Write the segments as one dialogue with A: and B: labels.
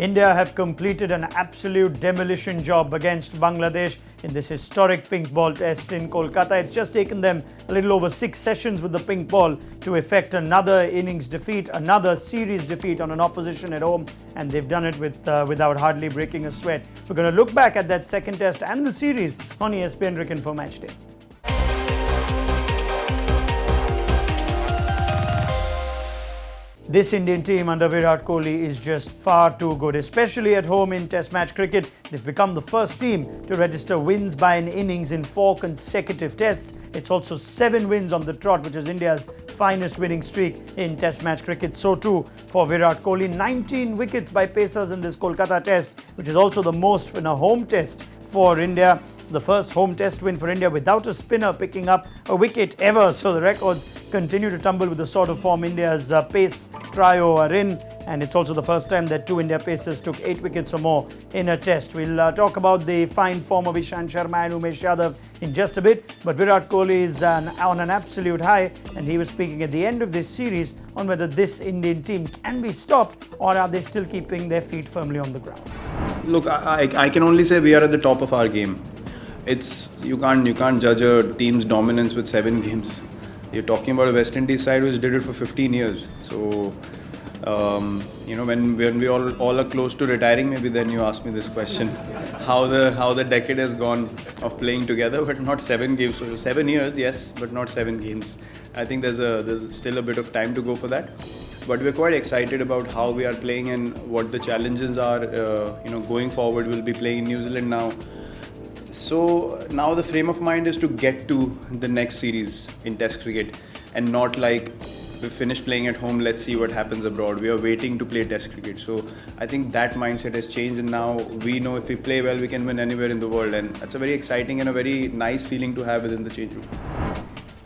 A: India have completed an absolute demolition job against Bangladesh in this historic pink ball test in Kolkata. It's just taken them a little over 6 sessions with the pink ball to effect another innings defeat, another series defeat on an opposition at home, and they've done it without hardly breaking a sweat. We're going to look back at that second test and the series on ESPNcricinfo Match Day. This Indian team under Virat Kohli is just far too good, especially at home in Test match cricket. They've become the first team to register wins by an innings in 4 consecutive tests. It's also 7 wins on the trot, which is India's finest winning streak in Test match cricket. So too for Virat Kohli, 19 wickets by pacers in this Kolkata test, which is also the most in a home test for India. It's the first home test win for India without a spinner picking up a wicket ever. So the records continue to tumble with the sort of form India's pace trio are in, and it's also the first time that 2 India pacers took 8 wickets or more in a test. We'll talk about the fine form of Ishant Sharma and Umesh Yadav in just a bit, but Virat Kohli is on an absolute high, and he was speaking at the end of this series on whether this Indian team can be stopped or are they still keeping their feet firmly on the ground.
B: Look, I can only say we are at the top of our game. You can't judge a team's dominance with 7 games. You're talking about a West Indies side which did it for 15 years. So, when we all are close to retiring, maybe then you ask me this question: how the decade has gone of playing together, but not 7 games. So 7 years, yes, but not 7 games. I think there's still a bit of time to go for that. But we're quite excited about how we are playing and what the challenges are. Going forward, we'll be playing in New Zealand now. So now the frame of mind is to get to the next series in Test cricket, and not like we finished playing at home, let's see what happens abroad. We are waiting to play Test cricket. So I think that mindset has changed, and now we know if we play well, we can win anywhere in the world, and that's a very exciting and a very nice feeling to have within the change room.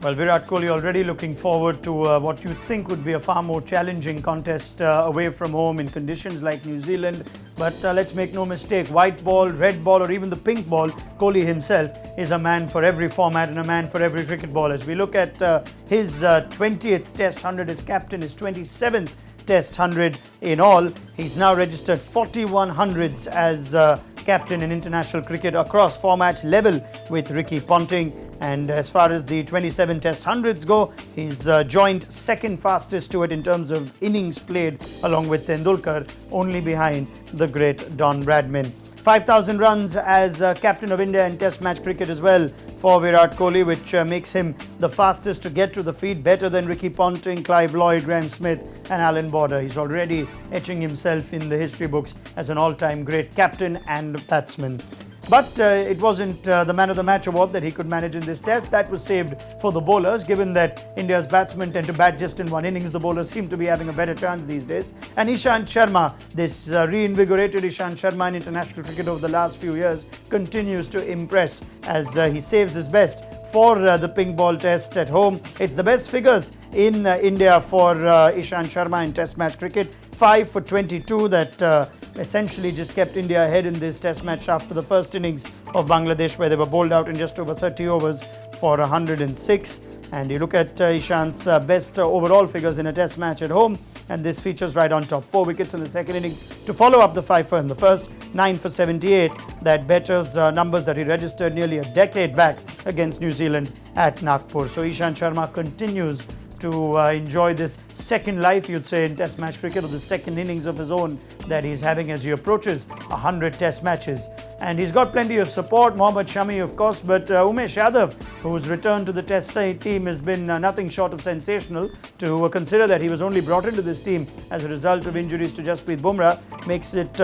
A: Well, Virat Kohli already looking forward to what you think would be a far more challenging contest away from home in conditions like New Zealand. But let's make no mistake, white ball, red ball or even the pink ball, Kohli himself is a man for every format and a man for every cricket ball. As we look at his 20th Test 100 as captain, his 27th Test 100 in all, he's now registered 41 hundreds as captain in international cricket across formats, level with Ricky Ponting. And as far as the 27 Test 100s go, he's joined second fastest to it in terms of innings played, along with Tendulkar, only behind the great Don Bradman. 5,000 runs as captain of India in Test match cricket as well for Virat Kohli, which makes him the fastest to get to the feet, better than Ricky Ponting, Clive Lloyd, Graham Smith and Alan Border. He's already etching himself in the history books as an all-time great captain and batsman. But it wasn't the man of the match award that he could manage in this test. That was saved for the bowlers, given that India's batsmen tend to bat just in one innings. The bowlers seem to be having a better chance these days. And Ishant Sharma, this reinvigorated Ishant Sharma in international cricket over the last few years, continues to impress as he saves his best for the pink ball test at home. It's the best figures in India for Ishant Sharma in Test match cricket. 5 for 22 that essentially just kept India ahead in this test match after the first innings of Bangladesh, where they were bowled out in just over 30 overs for 106. And you look at Ishant's best overall figures in a test match at home, and this features right on top. 4 wickets in the second innings to follow up the 5 for in the first. 9 for 78 that betters numbers that he registered nearly a decade back against New Zealand at Nagpur. So Ishant Sharma continues to enjoy this second life, you'd say, in Test match cricket, or the second innings of his own that he's having as he approaches 100 Test matches. And he's got plenty of support, Mohammad Shami of course, but Umesh Yadav, whose return to the Test team has been nothing short of sensational. To consider that he was only brought into this team as a result of injuries to Jasprit Bumrah makes it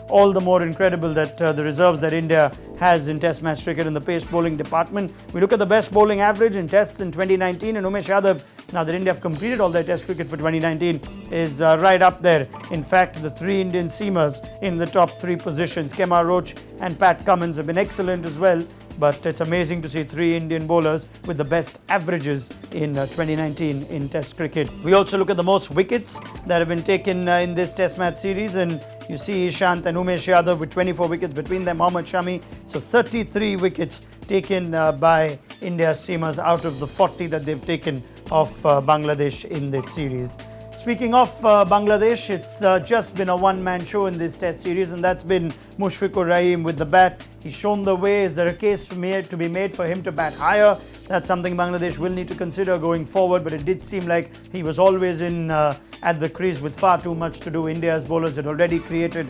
A: all the more incredible that the reserves that India has in Test match cricket in the pace bowling department. We look at the best bowling average in Tests in 2019, and Umesh Yadav, now that India have completed all their Test cricket for 2019, is right up there. In fact, the 3 Indian seamers in the top 3 positions, Kemar Roach and Pat Cummins, have been excellent as well. But it's amazing to see 3 Indian bowlers with the best averages in 2019 in Test cricket. We also look at the most wickets that have been taken in this Test match series, and you see Ishant and Umesh Yadav with 24 wickets between them, Mohammad Shami. So 33 wickets taken by India's seamers out of the 40 that they've taken of Bangladesh in this series. Speaking of Bangladesh, it's just been a one-man show in this test series, and that's been Mushfiqur Rahim with the bat. He's shown the way. Is there a case to be made for him to bat higher? That's something Bangladesh will need to consider going forward, but it did seem like he was always in at the crease with far too much to do. India's bowlers had already created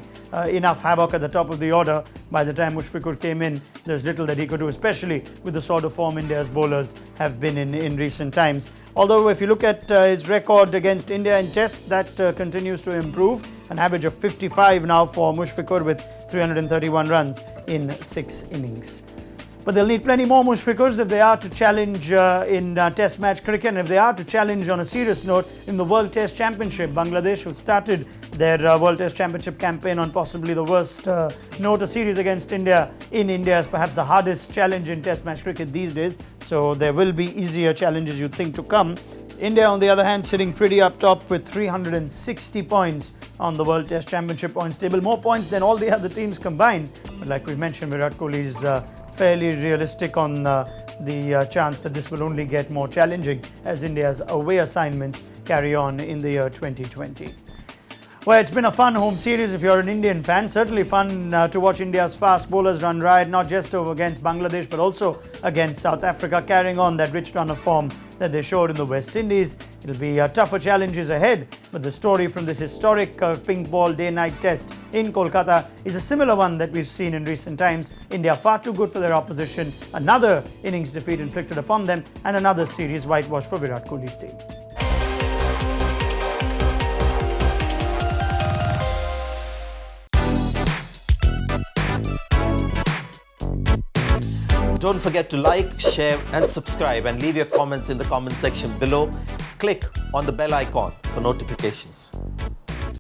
A: enough havoc at the top of the order. By the time Mushfiqur came in, there's little that he could do, especially with the sort of form India's bowlers have been in recent times. Although if you look at his record against India in tests, that continues to improve. An average of 55 now for Mushfiqur with 331 runs in 6 innings. But they'll need plenty more Mushfiqurs if they are to challenge in Test match cricket, and if they are to challenge on a serious note in the World Test Championship. Bangladesh, who started their World Test Championship campaign on possibly the worst note, a series against India in India is perhaps the hardest challenge in Test match cricket these days. So there will be easier challenges, you think, to come. India, on the other hand, sitting pretty up top with 360 points on the World Test Championship points table. More points than all the other teams combined. But like we mentioned, Virat Kohli is fairly realistic on the chance that this will only get more challenging as India's away assignments carry on in the year 2020. Well, it's been a fun home series if you're an Indian fan. Certainly fun to watch India's fast bowlers run riot, not just over against Bangladesh, but also against South Africa, carrying on that rich run of form that they showed in the West Indies. It'll be tougher challenges ahead, but the story from this historic pink ball day-night test in Kolkata is a similar one that we've seen in recent times. India far too good for their opposition, another innings defeat inflicted upon them, and another series whitewash for Virat Kohli's team.
C: Don't forget to like, share and subscribe, and leave your comments in the comment section below. Click on the bell icon for notifications.